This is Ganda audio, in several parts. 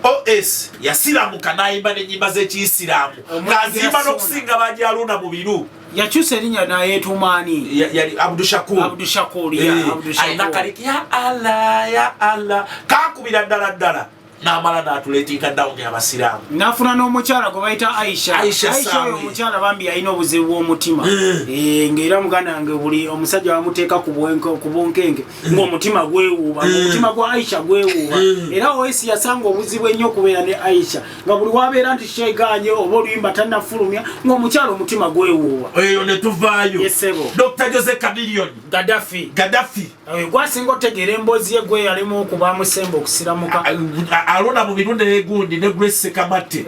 OS yasiramuka n'ayimba n'ennyimba z'Ekiyisiraamu ng'azimba n'okusinga bagyaluna mu biru. Yakyusa erinnya n'ayeetumaani yali Abdushakur alina kaliki ya Allah kakubira ddala n'amala n'atuleetinga down y'abasiraamu n'afuna n'omukyala gwe bayita Aisha oyo omukyala bambi yalina obuzibu bw'omutima ng'era muganda wange buli omusajja bamuteeka ku bunkenge ng'omutima gwewuuba omutima gwa Aisha gwewuuba era OS yasanga obuzibu ennyo okubeera ne Aisha nga buli wabeera nti sheeganye oba oluyimba tannafulumya ng'omukyala omutima gwewuuba eyo ne tuvaayo Dr. Jose Chameleone Gaddafi gwasinga otegeera emboozi ye gwe yalimu okubaamu sembe okusiramuka alona mu birunde egundi ne Grace Sekamate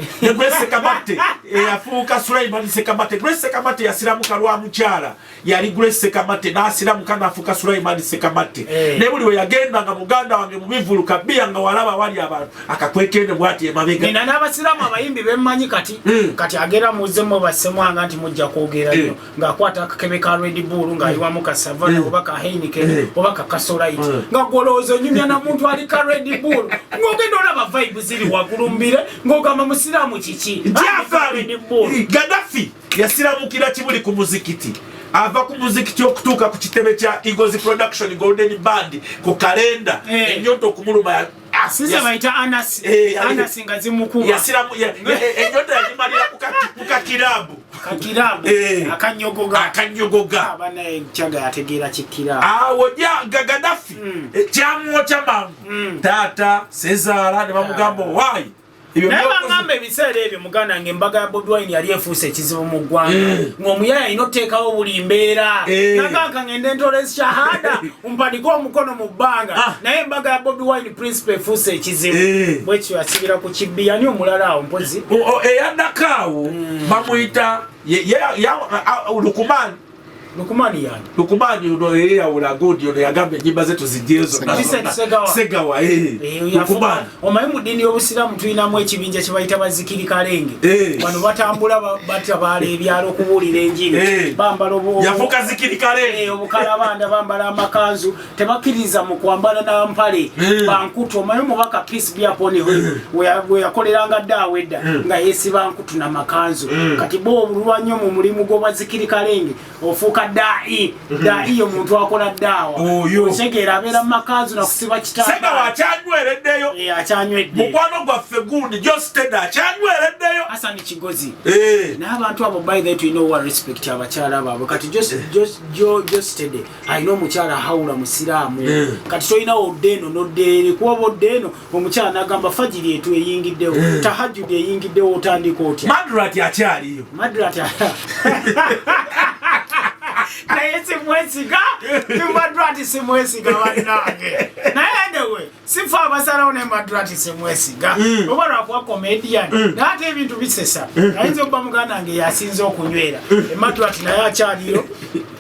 yafuuka Sulaiman Sekamate. Grace Sekamate yasiramuka lwa mukyala yali Grace Sekamate n'asiramuka n'afuuka Sulaiman Sekamate ne buli we yagenda nga muganda wange mu bivuluka bia nga walaba wali abantu akakwekende bwati emabega nina n'abasiraamu abayimbi bemmanyi kati agera muzzemu basemwanga nti mujja kwogera nnyo ng'akwata akakebe ka Red Bull ng'aliwamu ka Savana oba ka Heineken oba ka Kasolite nga golooza onyumya na muntu ali ka Red Bull ng'ogenda olaba vibe ziri wagulumbire ng'ogamba musiraamu kiki Gaddafi yasiramukira kibuli ku muzikiti ava ku muzikiti okutuuka ku kitebe kya Eagles Production Golden Band ku kalenda ennyonta okumuluma Sisi baita Anas nga zimukuba yasiramu ennyonta yagimalira ku kakirabu akanyogoga abana ekyaga yategeera kikirabu awo Gaddafi kyamwokya mangu taata Sezaala ne bamugamba waayi naye bangamba ebiseera ebyo muganda nga embaga ya Bobi Wine yali efuuse ekizibu mu ggwanga ng'omuyaya alina oteekawo buli mbeera naganka ngende ntola shahada umpanike omukono mu bbanga naye embaga ya Bobi Wine principal efuuse ekizibu bwekyo yasibira ku kibbi yani omulala awo mpozi eyaddakaawo bamuyita Lukumani ono yeyawula godi ono yagamba ennyimba ze tuzigyezo Segawa Lukumani omanyi mu ddiini y'obusiraamu tulinamu ekibinja kye bayita bazikiri kalenge bano batambula batabaala ebyalo okubuulira enjiri bambala yafuuka zikiri kalenge obukalabanda bambala amakanzu tebakkiriza mu kwambala nampale bankutu omanyi omubaka Peace Be Upon Him we yakoleranga dda awedda nga yeesiba nkutu n'amakanzu kati bo obulwanyo mu mulimu gw'obwazikiri kalenge ofuuka dai omuntu akola daawa osegeera abeera mu makanzu nakusiba kitanda Segawa akyanywereddeyo akyanywedde mukwano gwaffe gundi Josted akyanywereddeyo Hassan Kigozi n'abantu abo by that you know what respect abakyala baabwe kati Josted alina omukyala ahawula musiraamu kati tolina oddeeno noddeere kuba boddeeno omukyala n'agamba fajiri etu eyingiddewo tahajjudi eyingiddewo otandika otya Madrat akyaliyo naye simwesiga Madrat simwesiga bannange naye anyway sifa abasalawo ne Madrat simwesiga oba lwakuba comedian naate ebintu bisesa ayinza okuba muganda wange yasinze okunywera Madrat naye akyaliyo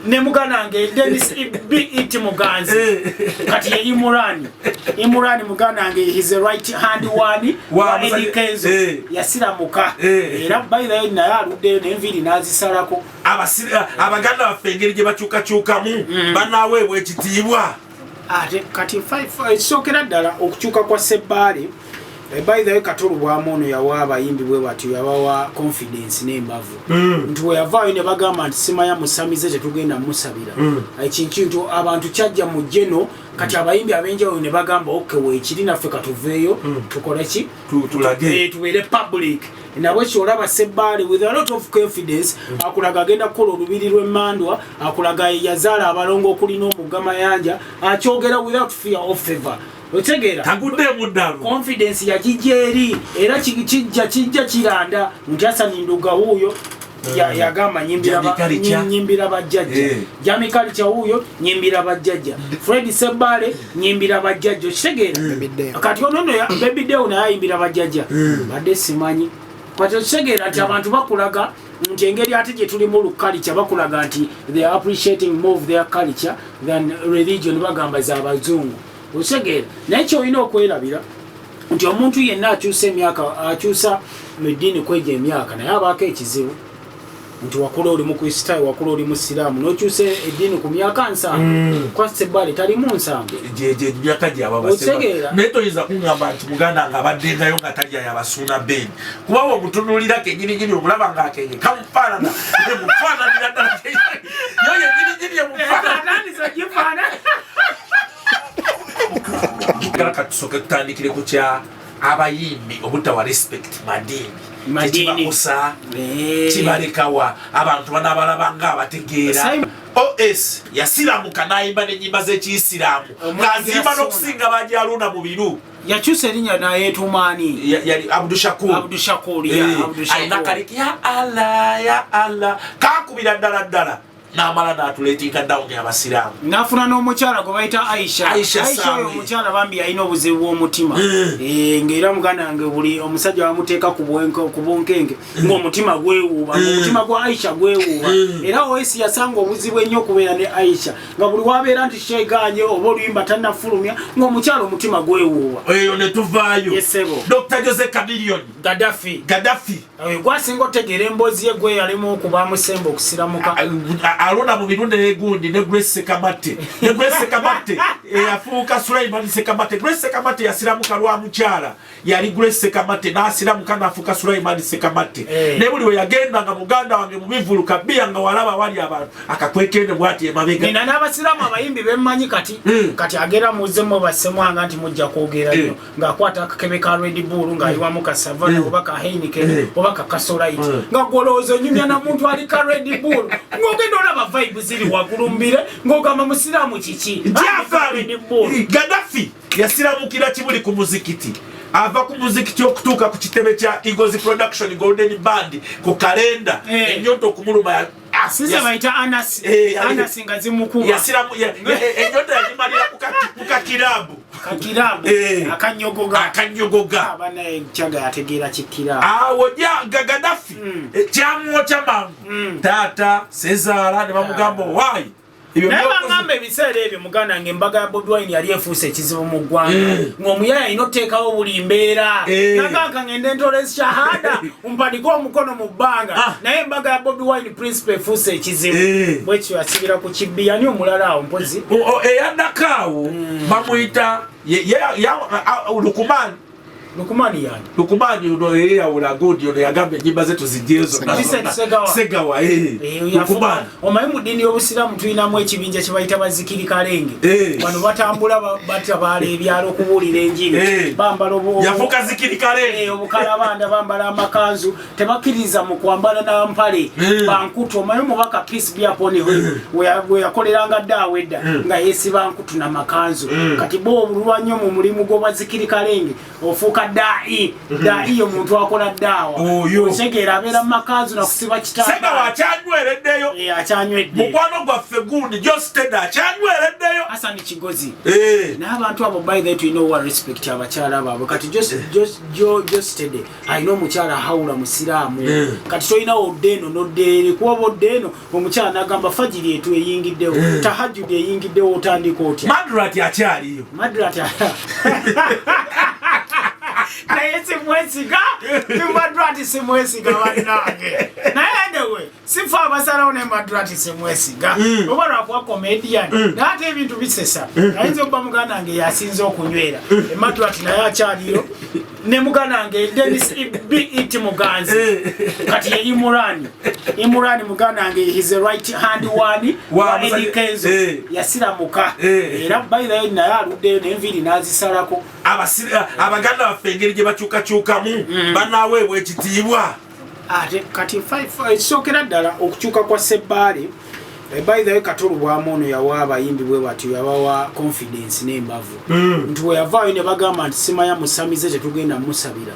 ne muganda wange Dennis it muganzi kati ye Imurani muganda wange is the right hand one wa Eddie Kenzo yasiramuka era by the way naye aluddeyo n'enviiri n'azisalako abaganda baffe engeri gye bakyukakyukamu banaaweebwa ekitiibwa ate kati sookera ddala okukyuka kwa Sebbaale by the way katolubwamu ono yawa abayimbi bwe batyo yabawa confidence n'embavu nti we yavaayo ne bagamba nti simanya musamize tetugenda musabira ekintu abantu kyajja mu jeno kati abayimbi abenjawulo ne bagamba okay weekiri naffe katuveeyo tukole ki tubeere public nabwe kyolaba Sebbaale with a lot of confidence akulaga agenda kukola olubiri lw'emmandwa akulaga yazaala abalongo okulina omugamayanja akyogera without fear of favor otegeera tagudde muddalu confidence yakijeri era kijja kiranda nti Hassan Nduga wuuyo yagamba nyimbira bajjajja Jami Culture wuuyo nyimbira bajjajja Fred Sebbaale nyimbira bajjajja kitegeera kati onono Baby Deo naye ayimbira bajjajja badde simanyi kwati kitegeera nti abantu bakulaga nti engeri ate gye tuli mu culture bakulaga nti they are appreciating more of their culture than religion bagamba z'abazungu osegeera naye kyolina okwerabira nti omuntu yenna akyusa emyaka akyusa mu ddiini kwegya emyaka naye abaako ekizibu nti wakula oli mukristaayo wakula oli musiraamu n'okyusa eddiini ku myaka 7 kwa Sebbali talimu 7 myaka gyababaseba naye toyinza kuŋŋamba nti muganda nga abaddengayo nga talya yabasuuna beni kuba we omutunuulira kenyininyini omulaba ng'akenye kamufaanana emufaananira ddala yo yenyininyini emufaanana katusooke tutandikire ku kya abayimbi obutawa respect madini kibakusa kibalekawa abantu banabalaba nga abategeera OS yasiramuka n'ayimba n'ennyimba z'ekiyisiraamu ng'azimba n'okusinga bajaluna mu biru yakyusa erinnya nayeetumaani yali Abdushakuri alina kaliki ya Allah kakubira ddala n'amala n'atuleetinga down y'abasiraamu n'afuna n'omukyala gwe bayita Aisha oyo omukyala bambi yalina obuzibu bw'omutima ng'era muganda wange buli omusajja bamuteeka ku bunkenge ng'omutima gwewuuba omutima gwa Aisha gwewuuba era OS yasanga obuzibu ennyo okubeera ne Aisha nga buli wabeera nti sheeganye oba oluyimba tannafulumya ng'omukyala omutima gwewuuba eyo ne tuvaayo Dr. Jose Chameleone Gaddafi gwasinga otegeera emboozi ye gwe yalimu okubaamu sembe okusiramuka alona mu birunde egundi ne Grace Sekamate yafuuka Sulaiman Sekamate. Grace Sekamate yasiramuka lwa mukyala yali Grace Sekamate n'asiramuka n'afuuka Sulaiman Sekamate ne buli we yagenda nga muganda wange mu bivulu kabbiya nga walaba wali abantu akakwekende bwati emabega nina n'abasiraamu abayimbi bemmanyi kati agera muzzemu bassemwanga nti mujja kwogera nnyo ng'akwata akakebe ka Red Bull ng'aliwamu ka Savana oba ka Heineken oba ka Kasolite nga gwolowooza onyumya na muntu ali ka Red Bull ng'ogenda olaba vibe ziri wagulumbire ng'ogamba musiraamu kiki Gaddafi yasiramukira Kibuli ku muzikiti ava ku muzikiti okutuuka ku kitebe kya Eagles Production Golden Band ku kalenda ennyonta okumuluma bayita Anasi nga zimukuba ennyonta yagimalira ku kakirabu akanyogoga kyaga yategeera kikirabu awo Gaddafi kyamwokya mangu taata Sezaala ne bamugamba owaayi naye bangamba ebiseera ebyo muganda ng'embaga ya Bobi Wine yali efuuse ekizibu mu ggwanga ng'omuyaya alina oteekawo buli mbeera nagaka ngende ntola shahada umpanike omukono mu bbanga naye embaga ya Bobi Wine principal efuuse ekizibu bwekyo yasibira ku kibbi yani omulala awo mpozi eyaddakaawo bamuyita Lukumani uno yawula godi ono yagamba ennyimba ze tuzigyezo Segawa Lukumani omanyi mu ddiini y'obusiraamu tulinamu ekibinja kye bayita bazikiri kalenge bano batambula batabaala ebyalo okubuulira enjiri bambala yafuuka zikiri kalenge obukalabanda bambala amakanzu tebakkiriza mu kwambala nampale bankutu omanyi mubaka peace be upon him we yakoleranga dda awedda nga yeesiba nkutu n'amakanzu kati bo obulwanyo mu mulimu gw'obwazikiri kalenge ofuuka dai omuntu akola ddaawa osegeera abeera mu makanzu nakusiba kitanda Segawa akyanywereddeyo akyanywedde mukwano gwaffe gundi Josted akyanywereddeyo Hassan Kigozi n'abantu abo by the tulina owa respect abakyala baabwe kati Josted alina omukyala ahawula musiraamu kati tolina oddeeno noddeere kuba boddeeno omukyala n'agamba fajiri etu eyingiddewo tahajjudi eyingiddewo otandika otya Madrat akyaliyo naye simwesiga Madrat simwesiga bannange naye anyway sifa abasalawo ne Madrat simwesiga oba lwakuba comedian naye ate ebintu bisesa ayinza okuba muganda wange yasinze okunywera Madrat naye akyaliyo ne muganda wange Dennis it Muganzi kati ye Imurani muganda wange is the right hand one wa Eddie Kenzo yasiramuka era by the way naye aluddeyo n'enviiri n'azisalako abaganda baffe engeri gye bakyukakyukamu banaaweebwa ekitiibwa ate kati sookera ddala okukyuka kwa Sebbali by the way katolubwamu ono yawa abayimbi bwe batyo yabawa confidence n'embavu nti we yavaayo ne bagamba nti simanya musamize tetugenda musabira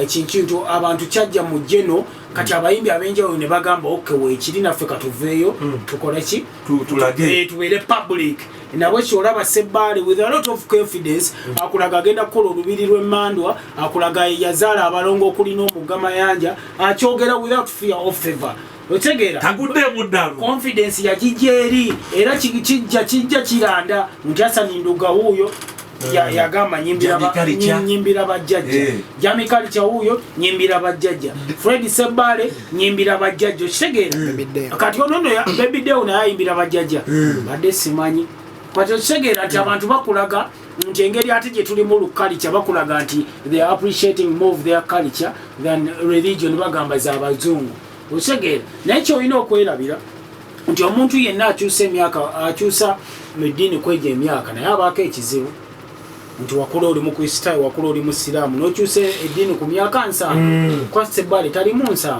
ekintu abantu kyajja mu jeno kati abayimbi abenjawulo ne bagamba weekiri naffe katuveeyo tukole ki tubeere public nabwe kyolaba Sebbali with a lot of confidence akulaga agenda kukola olubiri lw'emmandwa akulaga yazaala abalongo okulina omugamayanja akyogera without fear of favor otegeera tagudde muddalu confidence yagijja eri era kijja kiranda nti Hassan Nduga wuuyo yagamba nyimbira bajjajja Jami Culture huyo nyimbira bajjajja Fred Sebale nyimbira bajjajja kitegeera kati ono ya Baby Deo na yimbira bajjajja badde simanyi kwate kitegeera ati abantu bakulaga nti engeri ate gye tuli mu culture bakulaga nti they are appreciating more of their culture than religion bagamba za abazungu kitegeera naye kyolina okwerabira nti omuntu yenna akyusa mu ddiini kwegya emyaka naye abaako ekizibu nti wakula oli mu Kristaayo wakula oli mu Siraamu n'okyusa eddiini ku myaka 7 kwa Sebale talimu 7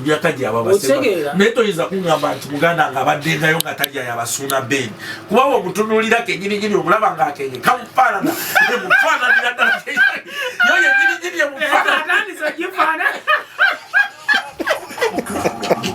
myaka gy'ababaseera naye toyinza kuŋŋamba nti muganda ng'abaddengayo nga talya yabasuuna beeni kuba omutunuulira kenyininyini omulaba ng'akenye kamufaanana emufaananira ddala yo yenyininyini emufaanana